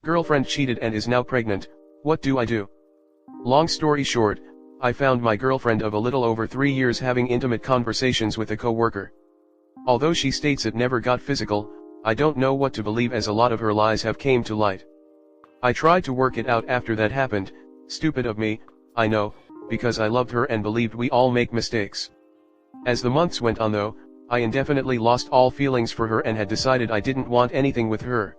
Girlfriend cheated and is now pregnant, what do I do? Long story short, I found my girlfriend of a little over 3 years having intimate conversations with a co-worker. Although she states it never got physical, I don't know what to believe as a lot of her lies have came to light. I tried to work it out after that happened, stupid of me, I know, because I loved her and believed we all make mistakes. As the months went on though, I indefinitely lost all feelings for her and had decided I didn't want anything with her.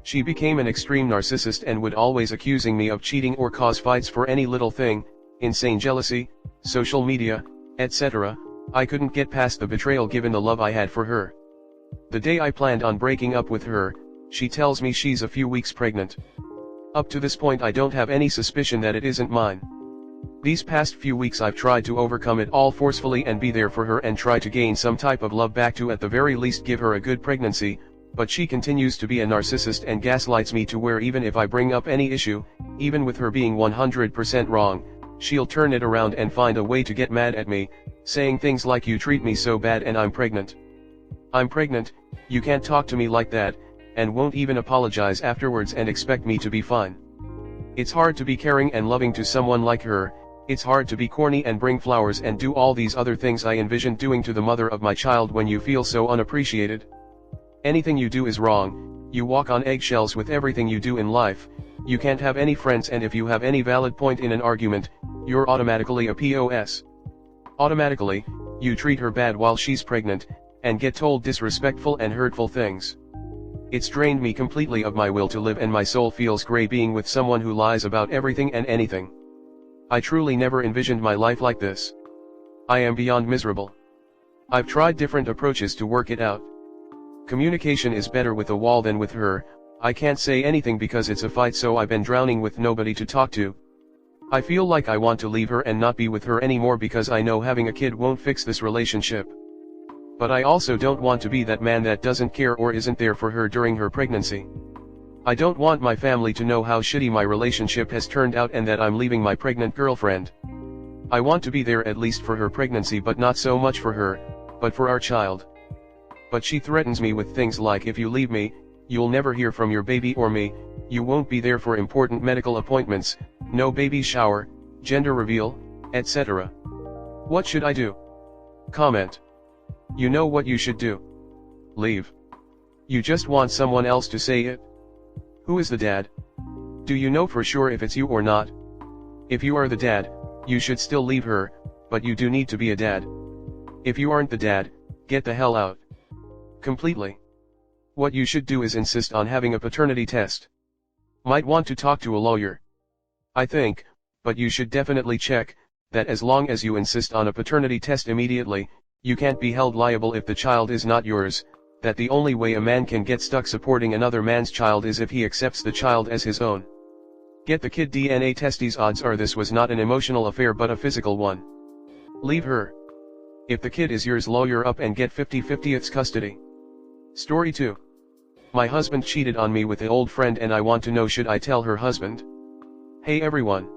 She became an extreme narcissist and would always accusing me of cheating or cause fights for any little thing, insane jealousy, social media, etc. I couldn't get past the betrayal given the love I had for her. The day I planned on breaking up with her, she tells me she's a few weeks pregnant. Up to this point I don't have any suspicion that it isn't mine. These past few weeks I've tried to overcome it all forcefully and be there for her and try to gain some type of love back to at the very least give her a good pregnancy, but she continues to be a narcissist and gaslights me to where even if I bring up any issue, even with her being 100% wrong, she'll turn it around and find a way to get mad at me, saying things like you treat me so bad and I'm pregnant. I'm pregnant, you can't talk to me like that, and won't even apologize afterwards and expect me to be fine. It's hard to be caring and loving to someone like her, it's hard to be corny and bring flowers and do all these other things I envisioned doing to the mother of my child when you feel so unappreciated. Anything you do is wrong, you walk on eggshells with everything you do in life, you can't have any friends and if you have any valid point in an argument, you're automatically a POS. Automatically, you treat her bad while she's pregnant, and get told disrespectful and hurtful things. It's drained me completely of my will to live and my soul feels gray being with someone who lies about everything and anything. I truly never envisioned my life like this. I am beyond miserable. I've tried different approaches to work it out. Communication is better with a wall than with her, I can't say anything because it's a fight so I've been drowning with nobody to talk to. I feel like I want to leave her and not be with her anymore because I know having a kid won't fix this relationship. But I also don't want to be that man that doesn't care or isn't there for her during her pregnancy. I don't want my family to know how shitty my relationship has turned out and that I'm leaving my pregnant girlfriend. I want to be there at least for her pregnancy but not so much for her, but for our child. But she threatens me with things like if you leave me, you'll never hear from your baby or me, you won't be there for important medical appointments, no baby shower, gender reveal, etc. What should I do? Comment. You know what you should do. Leave. You just want someone else to say it? Who is the dad? Do you know for sure if it's you or not? If you are the dad, you should still leave her, but you do need to be a dad. If you aren't the dad, get the hell out. Completely. What you should do is insist on having a paternity test. Might want to talk to a lawyer. I think, but you should definitely check, that as long as you insist on a paternity test immediately, you can't be held liable if the child is not yours, that the only way a man can get stuck supporting another man's child is if he accepts the child as his own. Get the kid DNA testes. Odds are this was not an emotional affair but a physical one. Leave her. If the kid is yours, lawyer up and get 50/50 custody. Story 2. My husband cheated on me with an old friend and I want to know, should I tell her husband? Hey everyone.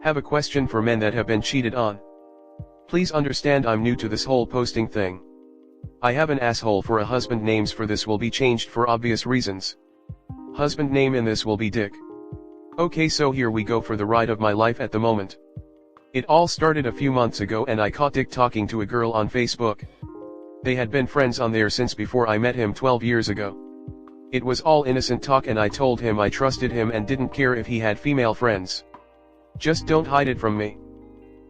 Have a question for men that have been cheated on. Please understand I'm new to this whole posting thing. I have an asshole for a husband, names for this will be changed for obvious reasons. Husband name in this will be Dick. Okay, so here we go for the ride of my life at the moment. It all started a few months ago and I caught Dick talking to a girl on Facebook. They had been friends on there since before I met him 12 years ago. It was all innocent talk and I told him I trusted him and didn't care if he had female friends. Just don't hide it from me.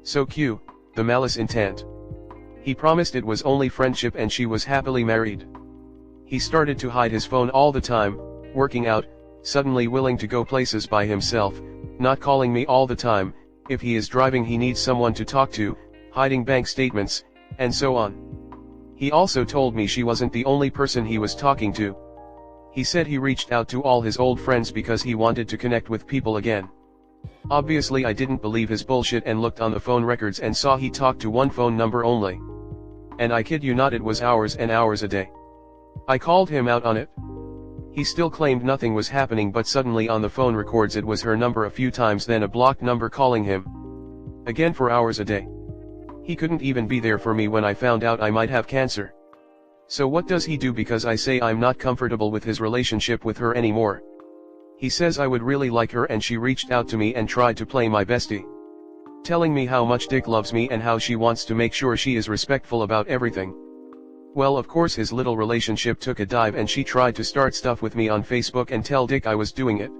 So cute, the malice intent. He promised it was only friendship and she was happily married. He started to hide his phone all the time, working out, suddenly willing to go places by himself, not calling me all the time, if he is driving he needs someone to talk to, hiding bank statements, and so on. He also told me she wasn't the only person he was talking to. He said he reached out to all his old friends because he wanted to connect with people again. Obviously I didn't believe his bullshit and looked on the phone records and saw he talked to one phone number only. And I kid you not, it was hours and hours a day. I called him out on it. He still claimed nothing was happening, but suddenly on the phone records it was her number a few times, then a blocked number calling him. Again for hours a day. He couldn't even be there for me when I found out I might have cancer. So what does he do because I say I'm not comfortable with his relationship with her anymore? He says I would really like her and she reached out to me and tried to play my bestie. Telling me how much Dick loves me and how she wants to make sure she is respectful about everything. Well, of course his little relationship took a dive and she tried to start stuff with me on Facebook and tell Dick I was doing it.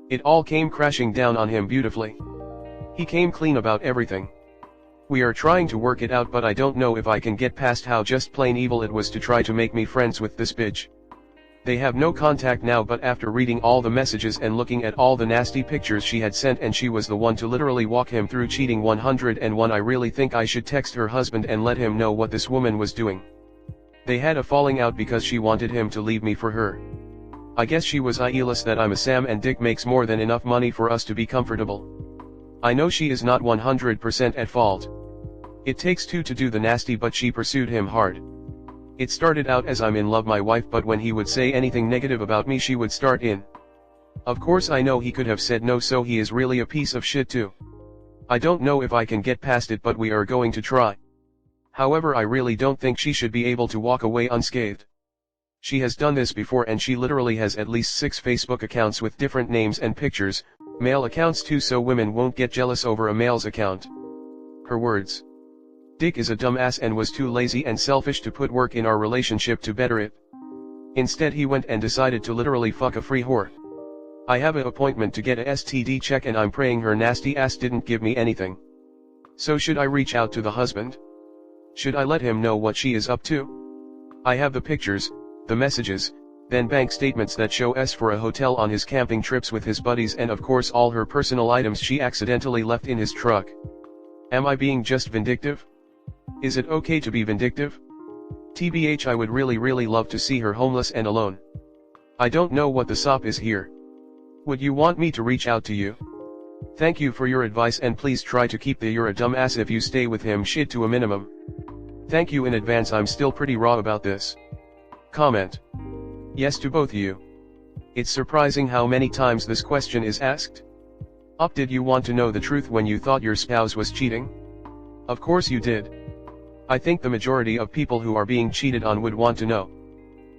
It all came crashing down on him beautifully. He came clean about everything. We are trying to work it out, but I don't know if I can get past how just plain evil it was to try to make me friends with this bitch. They have no contact now, but after reading all the messages and looking at all the nasty pictures she had sent, and she was the one to literally walk him through cheating 101, I really think I should text her husband and let him know what this woman was doing. They had a falling out because she wanted him to leave me for her. I guess she was jealous that I'm a Sam and Dick makes more than enough money for us to be comfortable. I know she is not 100% at fault. It takes two to do the nasty, but she pursued him hard. It started out as I'm in love my wife, but when he would say anything negative about me she would start in. Of course I know he could have said no, so he is really a piece of shit too. I don't know if I can get past it, but we are going to try. However, I really don't think she should be able to walk away unscathed. She has done this before and she literally has at least 6 Facebook accounts with different names and pictures, male accounts too, so women won't get jealous over a male's account. Her words. Dick is a dumbass and was too lazy and selfish to put work in our relationship to better it. Instead he went and decided to literally fuck a free whore. I have an appointment to get a STD check and I'm praying her nasty ass didn't give me anything. So should I reach out to the husband? Should I let him know what she is up to? I have the pictures, the messages, then bank statements that show us for a hotel on his camping trips with his buddies, and of course all her personal items she accidentally left in his truck. Am I being just vindictive? Is it okay to be vindictive? TBH, I would really love to see her homeless and alone. I don't know what the sop is here. Would you want me to reach out to you? Thank you for your advice, and please try to keep the "you're a dumbass if you stay with him" shit to a minimum. Thank you in advance, I'm still pretty raw about this. Comment. Yes to both you. It's surprising how many times this question is asked. Did you want to know the truth when you thought your spouse was cheating? Of course you did. I think the majority of people who are being cheated on would want to know.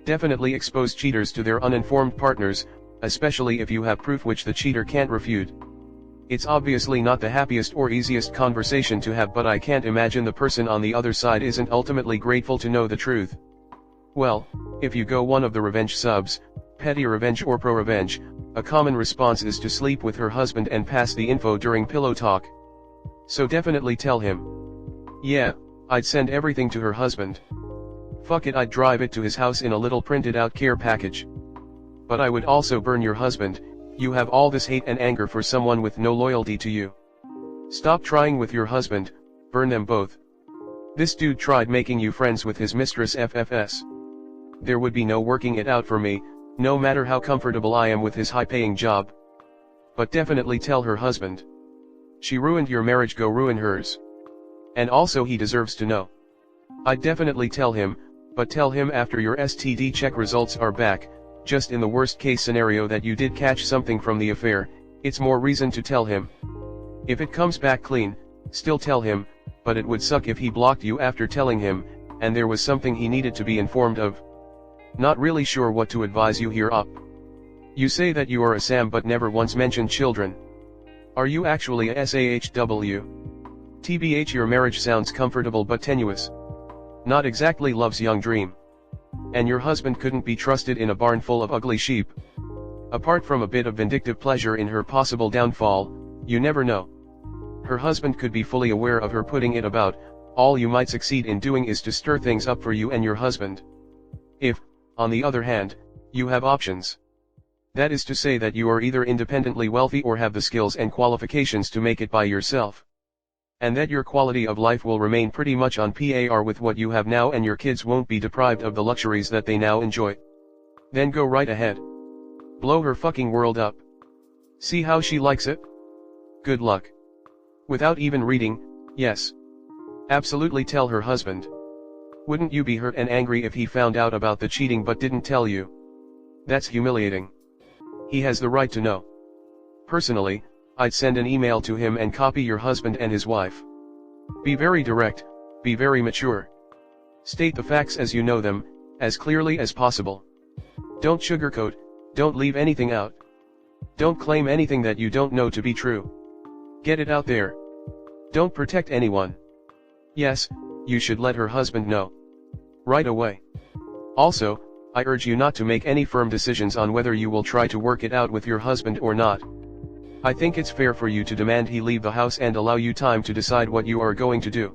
Definitely expose cheaters to their uninformed partners, especially if you have proof which the cheater can't refute. It's obviously not the happiest or easiest conversation to have, but I can't imagine the person on the other side isn't ultimately grateful to know the truth. Well, if you go one of the revenge subs, petty revenge or pro-revenge, a common response is to sleep with her husband and pass the info during pillow talk. So definitely tell him. Yeah, I'd send everything to her husband. Fuck it, I'd drive it to his house in a little printed out care package. But I would also burn your husband. You have all this hate and anger for someone with no loyalty to you. Stop trying with your husband, burn them both. This dude tried making you friends with his mistress FFS. There would be no working it out for me, no matter how comfortable I am with his high-paying job. But definitely tell her husband. She ruined your marriage, go ruin hers. And also he deserves to know. I'd definitely tell him, but tell him after your STD check results are back. Just in the worst case scenario that you did catch something from the affair, it's more reason to tell him. If it comes back clean, still tell him, but it would suck if he blocked you after telling him, and there was something he needed to be informed of. Not really sure what to advise you here. You say that you are a Sam but never once mentioned children. Are you actually a SAHW? TBH, your marriage sounds comfortable but tenuous. Not exactly love's young dream. And your husband couldn't be trusted in a barn full of ugly sheep. Apart from a bit of vindictive pleasure in her possible downfall, you never know. Her husband could be fully aware of her putting it about. All you might succeed in doing is to stir things up for you and your husband. If, on the other hand, you have options. That is to say that you are either independently wealthy or have the skills and qualifications to make it by yourself. And that your quality of life will remain pretty much on par with what you have now, and your kids won't be deprived of the luxuries that they now enjoy. Then go right ahead. Blow her fucking world up. See how she likes it? Good luck. Without even reading, yes. Absolutely tell her husband. Wouldn't you be hurt and angry if he found out about the cheating but didn't tell you? That's humiliating. He has the right to know. Personally, I'd send an email to him and copy your husband and his wife. Be very direct, be very mature. State the facts as you know them, as clearly as possible. Don't sugarcoat, don't leave anything out. Don't claim anything that you don't know to be true. Get it out there. Don't protect anyone. Yes, you should let her husband know right away. Also, I urge you not to make any firm decisions on whether you will try to work it out with your husband or not. I think it's fair for you to demand he leave the house and allow you time to decide what you are going to do.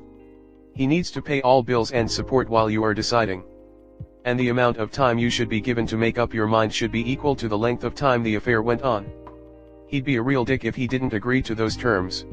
He needs to pay all bills and support while you are deciding. And the amount of time you should be given to make up your mind should be equal to the length of time the affair went on. He'd be a real dick if he didn't agree to those terms.